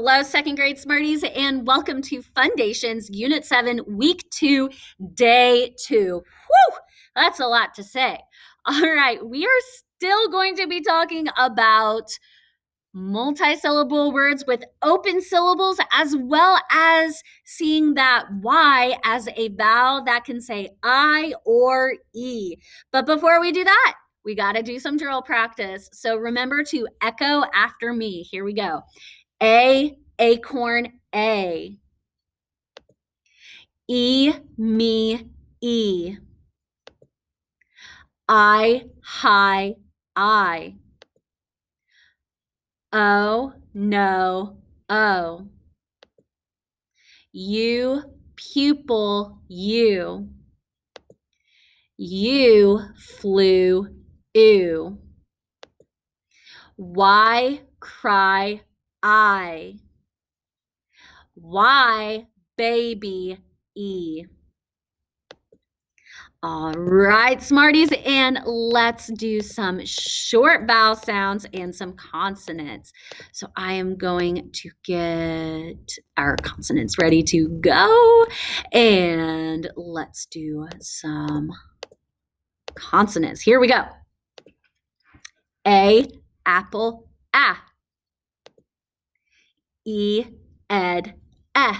Hello, second grade Smarties, and welcome to Fundations, Unit 7, Week 2, Day 2. Whew, that's a lot to say. All right, we are still going to be talking about multisyllable words with open syllables, as well as seeing that Y as a vowel that can say I or E. But before we do that, we got to do some drill practice. So remember to echo after me. Here we go. A, acorn, A. E, me, E. I, hi, I. O, no, O. U, pupil, U. U, flew, oo. Y, cry, I. Y, baby, E. All right, Smarties, and let's do some short vowel sounds and some consonants. So I am going to get our consonants ready to go, and let's do some consonants. Here we go. A, apple, A. E, ed, E.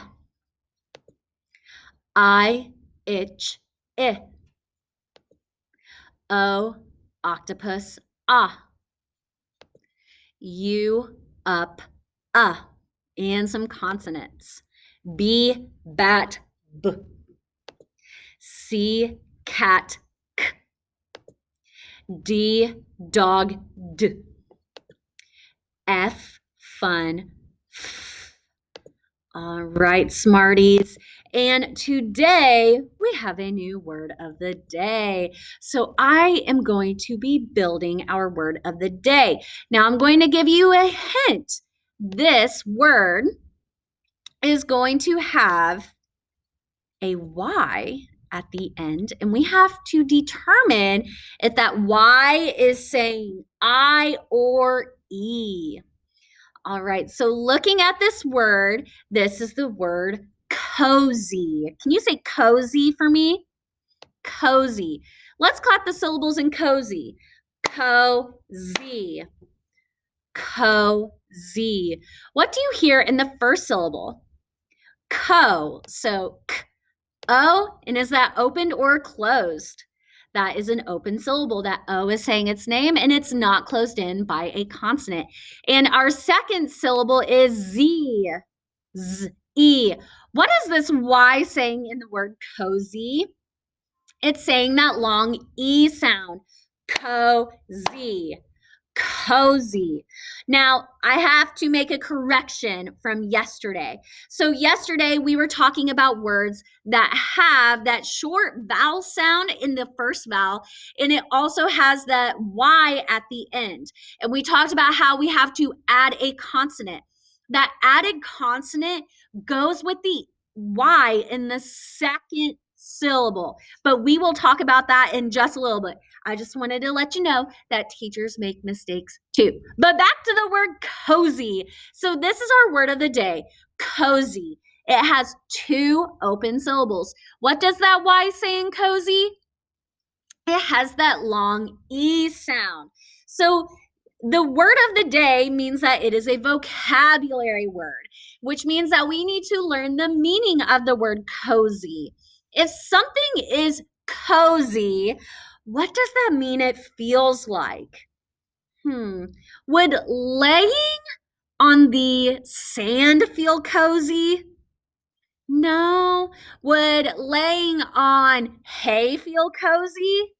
I, itch, I. O, octopus, ah. U, up, and some consonants. B, bat, b. C, cat, k. D, dog, d. F, fun, f. All right, Smarties. And today we have a new word of the day. So I am going to be building our word of the day. Now I'm going to give you a hint. This word is going to have a Y at the end, and we have to determine if that Y is saying I or E. All right, so looking at this word, this is the word cozy. Can you say cozy for me? Cozy. Let's clap the syllables in cozy. Cozy. Cozy. What do you hear in the first syllable? Co. So k, o, and is that opened or closed? That is an open syllable. That O is saying its name, and it's not closed in by a consonant. And our second syllable is Z. Z, E. What is this Y saying in the word cozy? It's saying that long E sound. Cozy. Cozy. Now, I have to make a correction from yesterday. So yesterday we were talking about words that have that short vowel sound in the first vowel, and it also has that Y at the end. And we talked about how we have to add a consonant. That added consonant goes with the Y in the second syllable, but we will talk about that in just a little bit. I just wanted to let you know that teachers make mistakes too. But back to the word cozy. So this is our word of the day, cozy. It has two open syllables. What does that Y say in cozy? It has that long E sound. So the word of the day means that it is a vocabulary word, which means that we need to learn the meaning of the word cozy. If something is cozy, what does that mean it feels like? Would laying on the sand feel cozy? No. Would laying on hay feel cozy?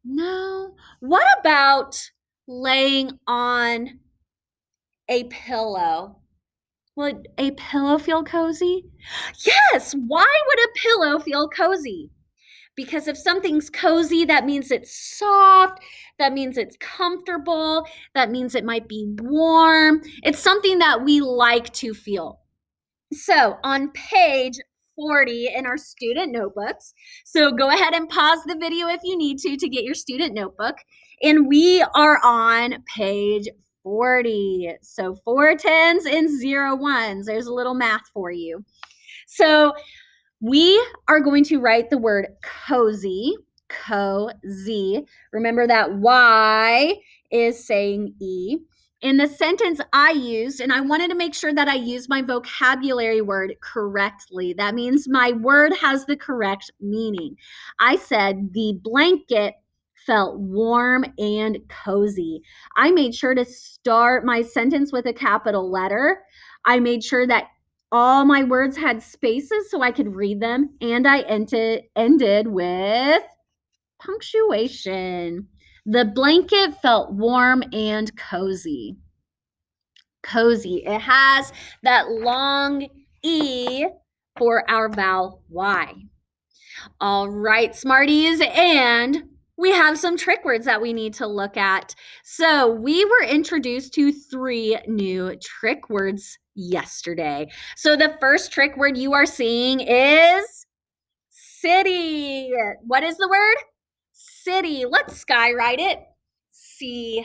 No. What about laying on a pillow? Would a pillow feel cozy? Yes. Why would a pillow feel cozy? Because if something's cozy, that means it's soft, that means it's comfortable, that means it might be warm. It's something that we like to feel. So on page 40 in our student notebooks, so go ahead and pause the video if you need to get your student notebook. And we are on page 40. So 4 10s and 0 1s. There's a little math for you. So we are going to write the word cozy, cozy. Remember that Y is saying E. In the sentence I used, and I wanted to make sure that I used my vocabulary word correctly. That means my word has the correct meaning. I said the blanket felt warm and cozy. I made sure to start my sentence with a capital letter. I made sure that all my words had spaces so I could read them, and I ended with punctuation. The blanket felt warm and cozy. Cozy. It has that long E for our vowel Y. All right, Smarties, and we have some trick words that we need to look at. So we were introduced to 3 new trick words yesterday. So the first trick word you are seeing is city. What is the word? City. Let's skywrite it. C-I-T-Y,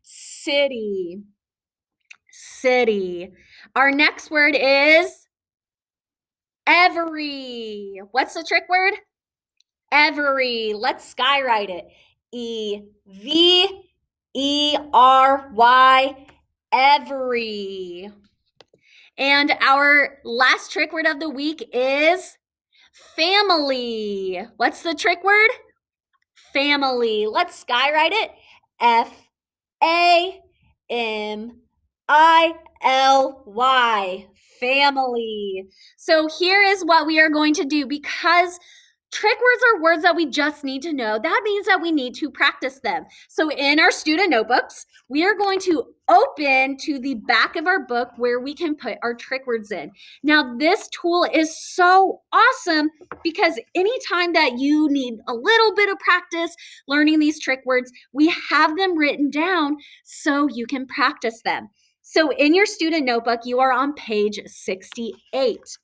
city. City. Our next word is every. What's the trick word? Every. Let's skywrite it. E-V-E-R-Y, every. And our last trick word of the week is family. What's the trick word? Family. Let's skywrite it. F-A-M-I-L-Y, family. So here is what we are going to do. Because trick words are words that we just need to know, that means that we need to practice them. So in our student notebooks, we are going to open to the back of our book where we can put our trick words in. Now, this tool is so awesome because anytime that you need a little bit of practice learning these trick words, we have them written down so you can practice them. So in your student notebook, you are on page 68.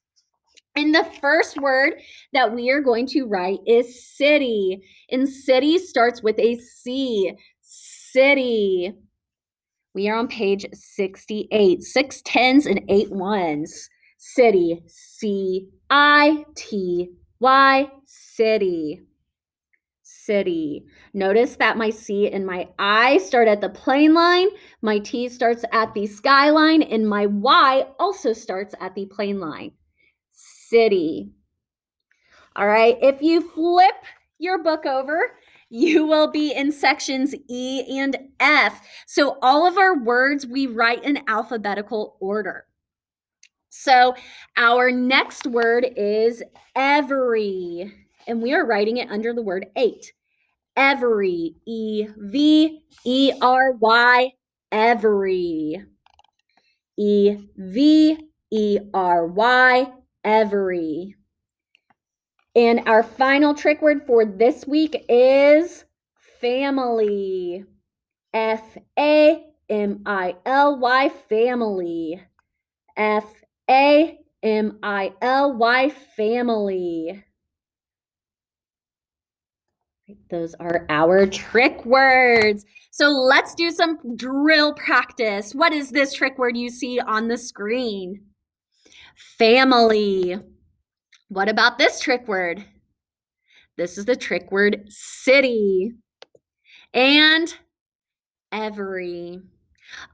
And the first word that we are going to write is city. And city starts with a C. City. We are on page 68. 6 10s and 8 1s. City. C-I-T-Y. City. City. Notice that my C and my I start at the plane line, my T starts at the skyline, and my Y also starts at the plane line. City. All right, if you flip your book over, you will be in sections E and F. So all of our words we write in alphabetical order. So our next word is every, and we are writing it under the word 8. Every, E-V-E-R-Y, every. E-V-E-R-Y, every. And our final trick word for this week is family. F-A-M-I-L-Y, family. F-A-M-I-L-Y, family. Those are our trick words. So let's do some drill practice. What is this trick word you see on the screen? Family. What about this trick word? This is the trick word city. And every.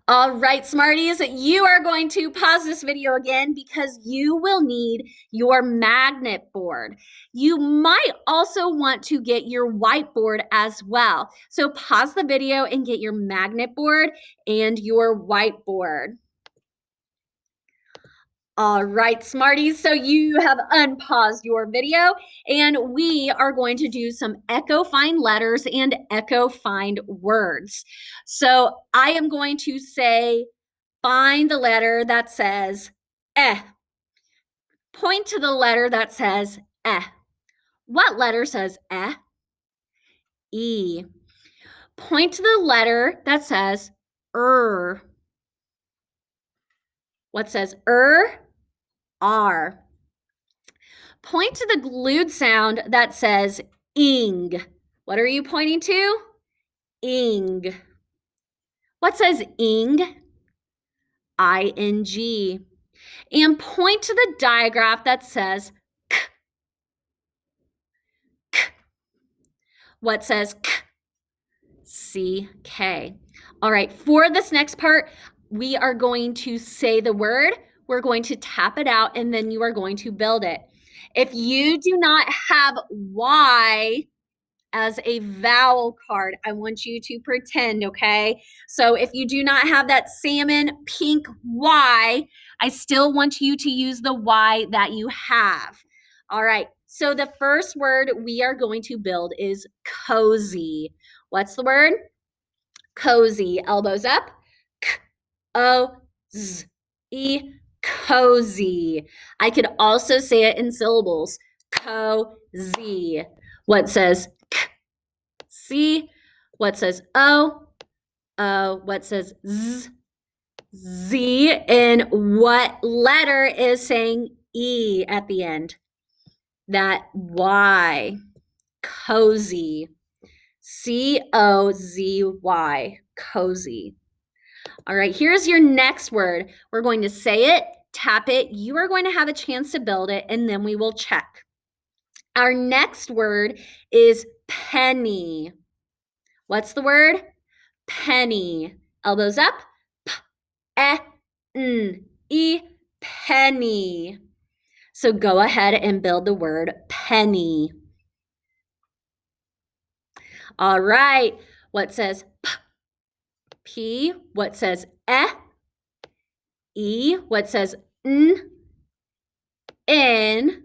All right, Smarties, you are going to pause this video again because you will need your magnet board. You might also want to get your whiteboard as well. So pause the video and get your magnet board and your whiteboard. All right, Smarties, so you have unpaused your video, and we are going to do some echo find letters and echo find words. So I am going to say, find the letter that says eh. Point to the letter that says eh. What letter says eh? E. Point to the letter that says What says R. Point to the glued sound that says ing. What are you pointing to? ing. What says ing? I-N-G. And point to the digraph that says k, k. What says k? C-K. All right, for this next part, we are going to say the word, we're going to tap it out, and then you are going to build it. If you do not have Y as a vowel card, I want you to pretend, okay? So if you do not have that salmon pink Y, I still want you to use the Y that you have. All right, so the first word we are going to build is cozy. What's the word? Cozy. Elbows up. K-O-Z-E. Cozy. I could also say it in syllables. Cozy. What says k? C. What says O? O. What says Z? Z. And what letter is saying E at the end? That Y. Cozy. C-O-Z-Y. Cozy. All right, here's your next word. We're going to say it, tap it. You are going to have a chance to build it, and then we will check. Our next word is penny. What's the word? Penny. Elbows up. P-E-N-E. Penny. So go ahead and build the word penny. All right. What says P? P. What says E? E. What says N? N.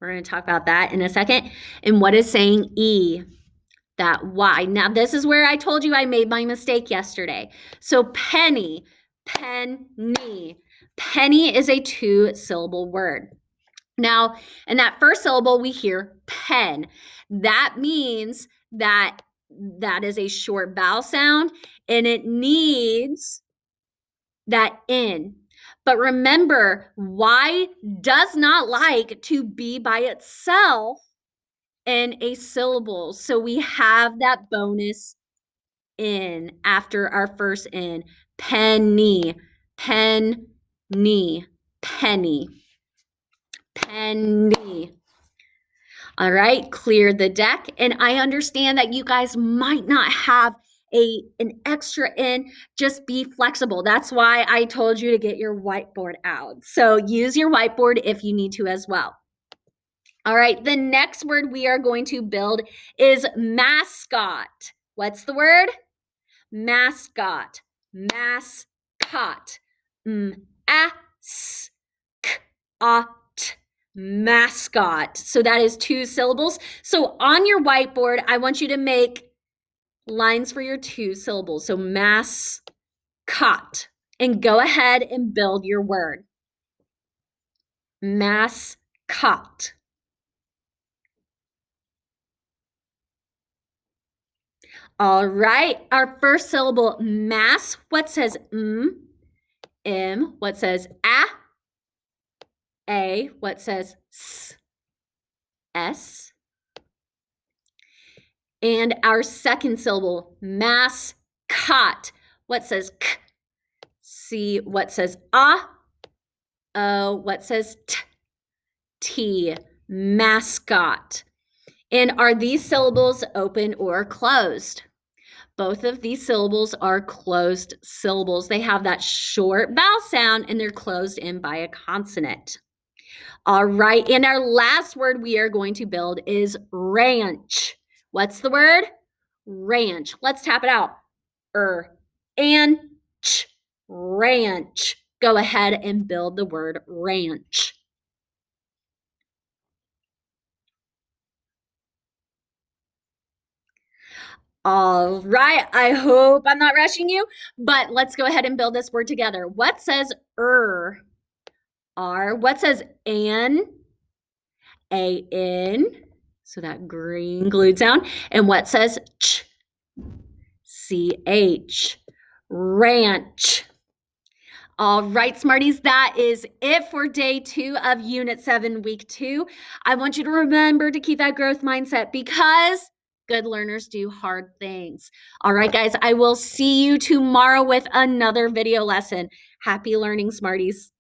We're going to talk about that in a second. And what is saying E? That Y. Now, this is where I told you I made my mistake yesterday. So penny, penny. Penny is a two-syllable word. Now, in that first syllable, we hear pen. That means that that is a short vowel sound, and it needs that N. But remember, Y does not like to be by itself in a syllable. So we have that bonus N after our first N. Penny, penny, penny, penny. All right, clear the deck. And I understand that you guys might not have an extra N. Just be flexible. That's why I told you to get your whiteboard out. So use your whiteboard if you need to as well. All right, the next word we are going to build is mascot. What's the word? Mascot. Mascot. M-A-S-C-O-T. Mascot. So that is two syllables. So on your whiteboard, I want you to make lines for your two syllables. So mascot. And go ahead and build your word. Mascot. All right, our first syllable, mass. What says M? M. What says A? A. What says S? S. And our second syllable, mascot. What says K? C. What says A? O. What says T? T. Mascot. And are these syllables open or closed? Both of these syllables are closed syllables. They have that short vowel sound and they're closed in by a consonant. All right, and our last word we are going to build is ranch. What's the word? Ranch. Let's tap it out. And ch, ranch. Go ahead and build the word ranch. All right, I hope I'm not rushing you, but let's go ahead and build this word together. What says R? What says an? A-N. So that green glued sound. And what says ch? C-H. Ranch. All right, Smarties, that is it for day 2 of Unit 7, Week 2. I want you to remember to keep that growth mindset because good learners do hard things. All right, guys, I will see you tomorrow with another video lesson. Happy learning, Smarties.